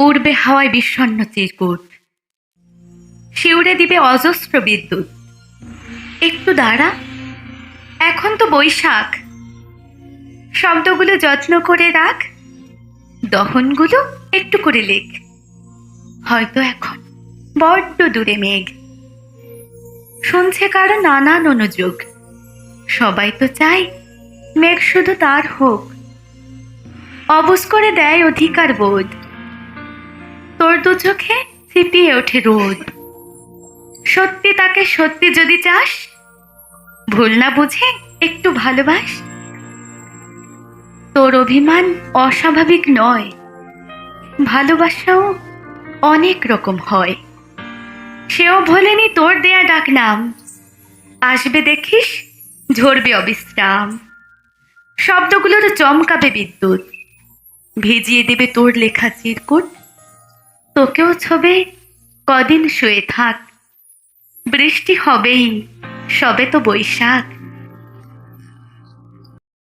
উড়বে হাওয়ায় বিষণ্ণ চিরকুট, শিউরে দিবে অজস্র বিদ্যুৎ। একটু দাঁড়া, এখন তো বৈশাখ। শব্দগুলো যত্ন করে রাখ, দহনগুলো একটু করে লেখ। হয়তো এখন বড্ড দূরে মেঘ, শুনছে কারো নানান অনুযোগ। সবাই তো চায় মেঘ শুধু তার হোক, অবুঝ করে দেয় অধিকার বোধ। তোর দু চোখে ছিপিয়ে ওঠে রোদ। সত্যি তাকে সত্যি যদি চাস, ভুল না বুঝে একটু ভালোবাস। তোর অভিমান অস্বাভাবিক নয়, ভালোবাসাও অনেক রকম হয়। সেও ভোলেনি তোর দেয়া ডাক নাম, আসবে দেখিস ঝরবে অবিশ্রাম। শব্দগুলোর চমকাবে বিদ্যুৎ, ভিজিয়ে দেবে তোর লেখা চিরকুট। তোকেও ছবে কদিন শুয়ে থাক, বৃষ্টি হবেই, সবে তো বৈশাখ।